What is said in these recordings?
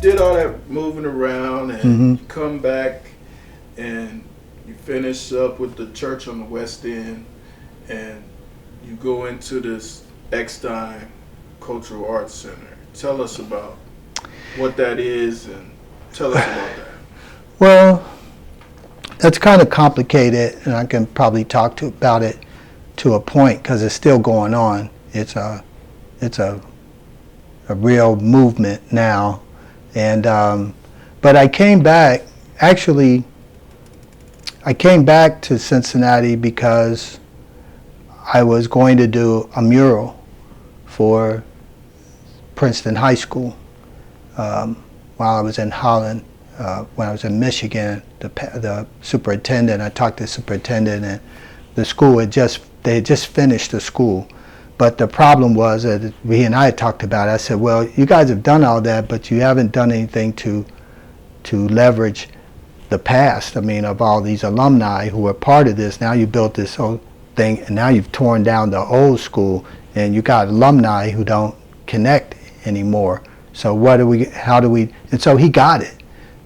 did all that moving around and you come back and you finish up with the church on the West End and you go into this Eckstein Cultural Art Center. Tell us about what that is and tell us about that. Well, it's kind of complicated, and I can probably talk about it to a point because it's still going on. It's a real movement now, and but I came back. Actually, I came back to Cincinnati because I was going to do a mural for Princeton High School while I was in Holland. When I was in Michigan, the superintendent, I talked to the superintendent, and the school they had just finished the school. But the problem was that he and I had talked about it. I said, well, you guys have done all that, but you haven't done anything to leverage the past. I mean, of all these alumni who were part of this. Now you built this whole thing, and now you've torn down the old school, and you got alumni who don't connect anymore. So how do we, and so he got it.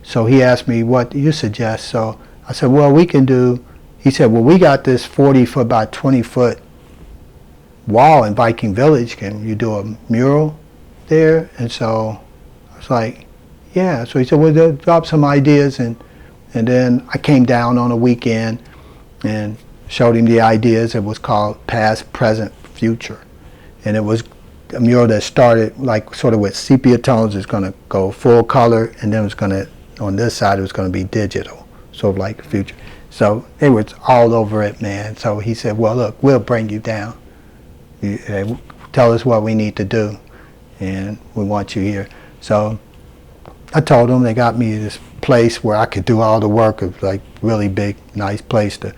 So he asked me, what do you suggest? So I said, well, we can do, he said, well, we got this 40-foot by 20-foot wall in Viking Village. Can you do a mural there? And so I was like, yeah. So he said, well, drop some ideas. And then I came down on a weekend and showed him the ideas. It was called Past, Present, Future. And it was a mural that started like sort of with sepia tones. It's going to go full color, and then it's going to, on this side, it was going to be digital, sort of like the future. So it was all over it, man. So he said, well, look, we'll bring you down. Tell us what we need to do, and we want you here. So I told them. They got me this place where I could do all the work. It was like really big, nice place to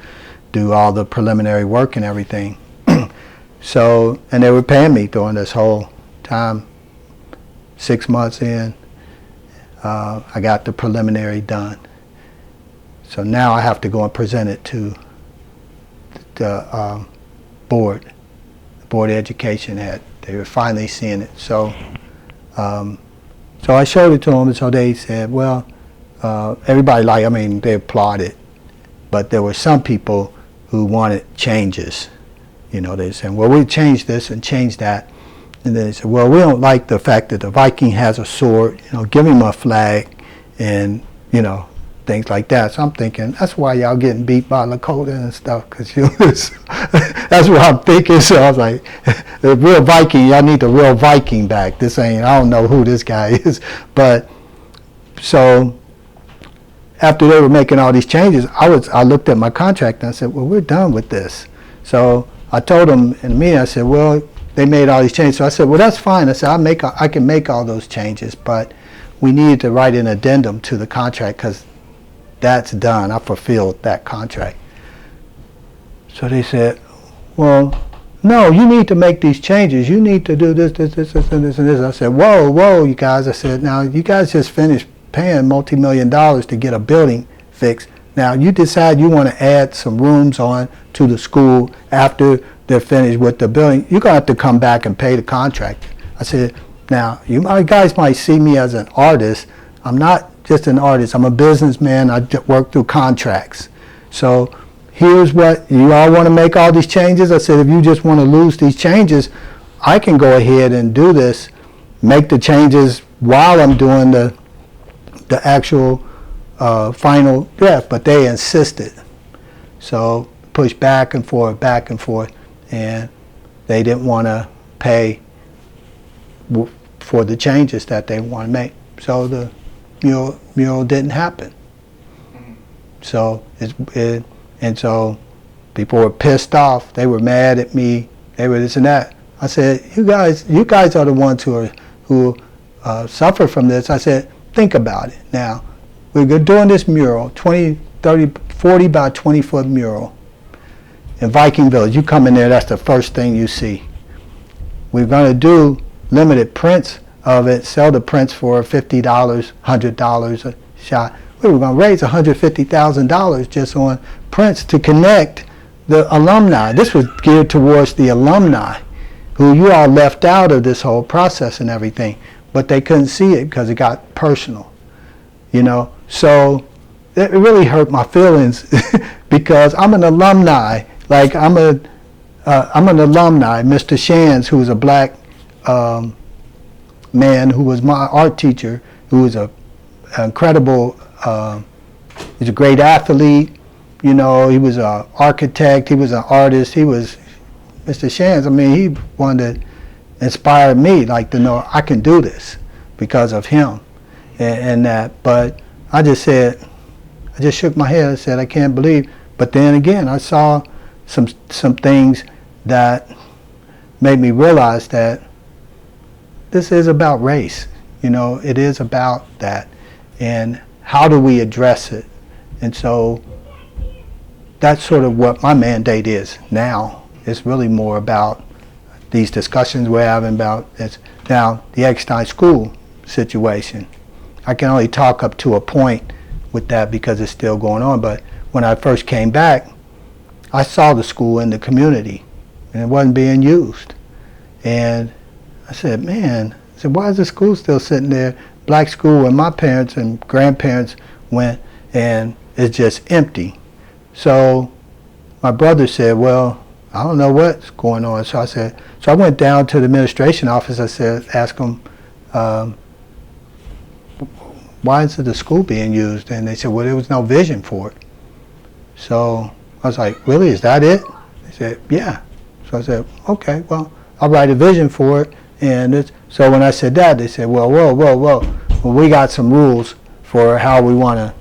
do all the preliminary work and everything. So, and they were paying me during this whole time. 6 months in, I got the preliminary done. So now I have to go and present it to the board. The Board of Education they were finally seeing it. So, so I showed it to them, and so they said, well, everybody they applauded, but there were some people who wanted changes. You know, they said, well, we changed this and changed that. And then they said, well, we don't like the fact that the Viking has a sword, give him a flag, and, things like that. So I'm thinking, that's why y'all getting beat by Lakota and stuff, because that's what I'm thinking. So I was like, the real Viking, y'all need the real Viking back. I don't know who this guy is. But, so, after they were making all these changes, I looked at my contract and I said, well, we're done with this. So I told them in the meeting, I said, well, they made all these changes. So I said, well, that's fine. I said, I can make all those changes, but we needed to write an addendum to the contract because that's done. I fulfilled that contract. So they said, well, no, you need to make these changes. You need to do this, and this. I said, whoa, you guys. I said, now, you guys just finished paying multi-million dollars to get a building fixed. Now, you decide you want to add some rooms on to the school after they're finished with the building. You're going to have to come back and pay the contractor. I said, now, you guys might see me as an artist. I'm not just an artist. I'm a businessman. I work through contracts. So here's what, you all want to make all these changes? I said, if you just want to lose these changes, I can go ahead and do this, make the changes while I'm doing the actual final draft, but they insisted. So pushed back and forth, and they didn't want to pay for the changes that they want to make. So the mural didn't happen. So and so people were pissed off. They were mad at me. They were this and that. I said, you guys are the ones who suffer from this. I said, think about it. Now, we're doing this mural, 20, 30, 40 by 20 foot mural in Viking Village. You come in there, that's the first thing you see. We're going to do limited prints of it, sell the prints for $50, $100 a shot. We were going to raise $150,000 just on prints to connect the alumni. This was geared towards the alumni who you all left out of this whole process and everything. but they couldn't see it because it got personal, you know. So it really hurt my feelings because I'm an alumni. Like I'm an alumni. Mr. Shands, who was a black man who was my art teacher, who was an incredible, he's a great athlete, you know, he was an architect, he was an artist, he was, Mr. Shands, I mean, he wanted to inspire me, like to know I can do this because of him and that. But I just said, I just shook my head and said, I can't believe. But then again, I saw some things that made me realize that this is about race. You know, it is about that. And how do we address it? And so that's sort of what my mandate is now. It's really more about these discussions we're having about this. Now, the Eckstein School situation, I can only talk up to a point with that because it's still going on. But when I first came back, I saw the school in the community and it wasn't being used. And I said, man, I said, why is the school still sitting there? Black school where my parents and grandparents went, and it's just empty. So my brother said, well, I don't know what's going on. So I said, so I went down to the administration office. I said, ask them, why isn't the school being used? And they said, well, there was no vision for it. So I was like, really, is that it? They said, yeah. So I said, okay, well, I'll write a vision for it. And so when I said that, they said, well, whoa. Well, we got some rules for how we want to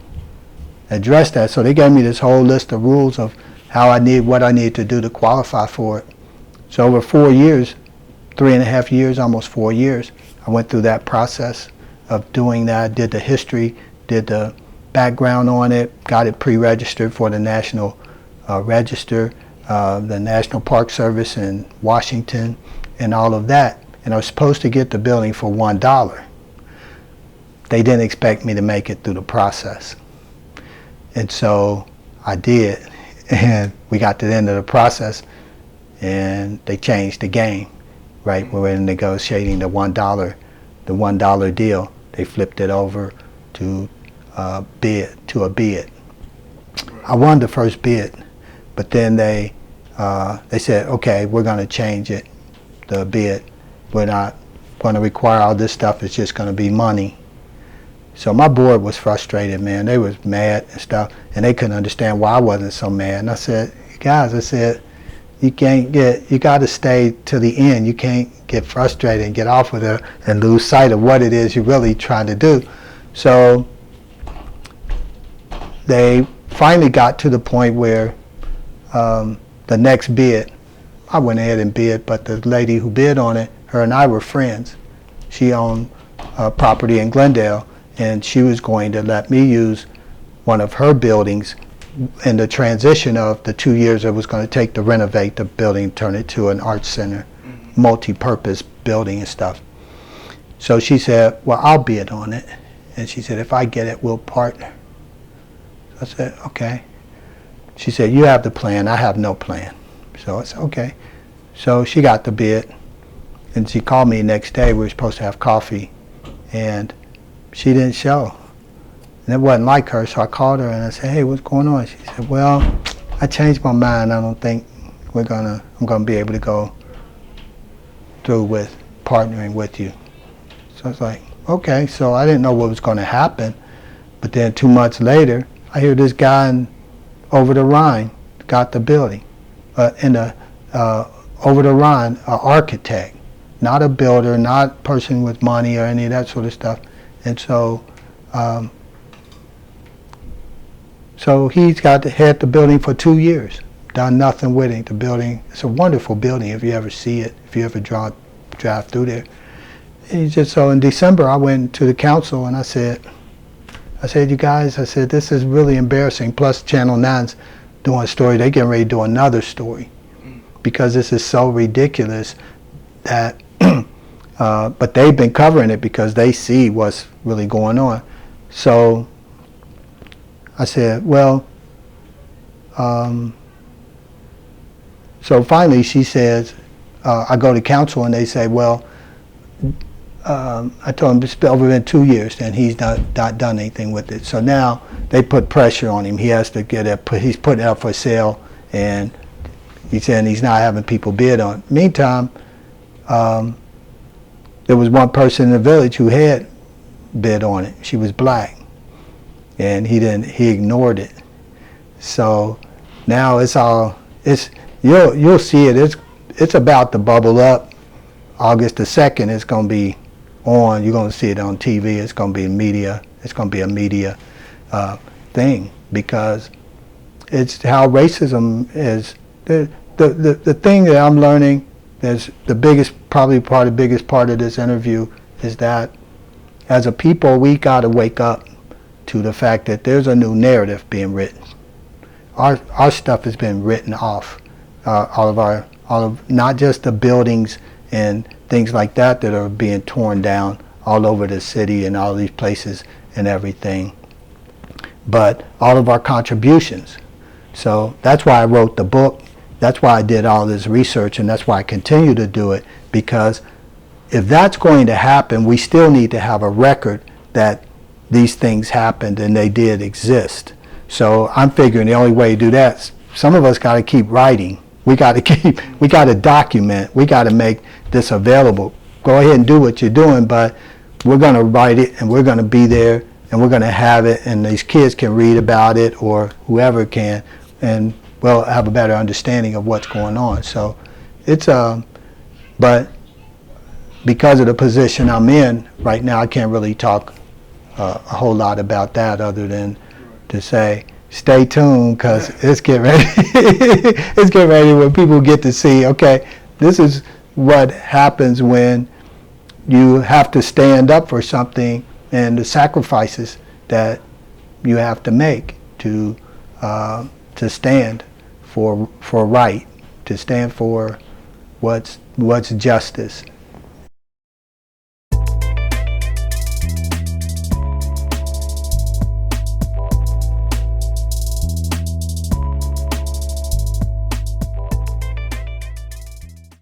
address that. So they gave me this whole list of rules of what I need to do to qualify for it. So over 4 years, 3.5 years, almost 4 years, I went through that process of doing that, did the history, did the background on it, got it pre-registered for the National Register, the National Park Service in Washington, and all of that. And I was supposed to get the building for $1. They didn't expect me to make it through the process. And so I did. And we got to the end of the process and they changed the game, right? We were negotiating the $1 deal. They flipped it over to a bid. I won the first bid, but then they said, okay, we're going to change it, the bid. We're not going to require all this stuff. It's just going to be money. So my board was frustrated, man. They was mad and stuff, and they couldn't understand why I wasn't so mad. And I said, guys, I said, you got to stay to the end. You can't get frustrated and get off with it and lose sight of what it is you're really trying to do. So they finally got to the point where the next bid, I went ahead and bid, but the lady who bid on it, her and I were friends. She owned property in Glendale, and she was going to let me use one of her buildings in the transition of the 2 years it was going to take to renovate the building, turn it to an art center, multi-purpose building and stuff. So she said, well, I'll bid on it. And she said, if I get it, we'll partner. I said, okay. She said, you have the plan, I have no plan. So I said, okay. So she got the bid, and she called me the next day. We were supposed to have coffee, and she didn't show. And it wasn't like her, so I called her and I said, hey, what's going on? She said, well, I changed my mind. I don't think I'm gonna be able to go through with partnering with you. So I was like, okay. So I didn't know what was gonna happen. But then 2 months later, I hear this guy over the Rhine got the building. Over the Rhine, an architect, not a builder, not a person with money or any of that sort of stuff. And so, so he's had the building for 2 years, done nothing with it. The building, it's a wonderful building if you ever see it, if you ever drive through there. And so in December, I went to the council and I said, you guys, I said, this is really embarrassing. Plus Channel 9's doing a story, they're getting ready to do another story because this is so ridiculous that, but they've been covering it because they see what's really going on. So I said, well, so finally she says, I go to council and they say, well, I told him it's over in 2 years, and he's not done anything with it. So now they put pressure on him. He has to get it. He's putting it up for sale, and he's saying he's not having people bid on it. Meantime, there was one person in the village who had bid on it. She was black, and he ignored it. So now you'll see it. It's about to bubble up. August the 2nd, it's going to be on. You're going to see it on TV. It's going to be media. It's going to be a media thing, because it's how racism is. The thing that I'm learning, there's the biggest part of this interview is that as a people, we got to wake up to the fact that there's a new narrative being written. Our stuff has been written off. All of not just the buildings and things like that are being torn down all over the city and all these places and everything, but all of our contributions. So that's why I wrote the book. That's why I did all this research, and that's why I continue to do it, because if that's going to happen, we still need to have a record that these things happened and they did exist. So I'm figuring the only way to do that, some of us got to keep writing. We got to document. We got to make this available. Go ahead and do what you're doing, but we're going to write it, and we're going to be there, and we're going to have it, and these kids can read about it, or whoever can, and we'll have a better understanding of what's going on. So it's but because of the position I'm in right now, I can't really talk a whole lot about that, other than to say, stay tuned, because it's getting ready. It's getting ready when people get to see, okay, this is what happens when you have to stand up for something, and the sacrifices that you have to make to stand for right, to stand for what's justice.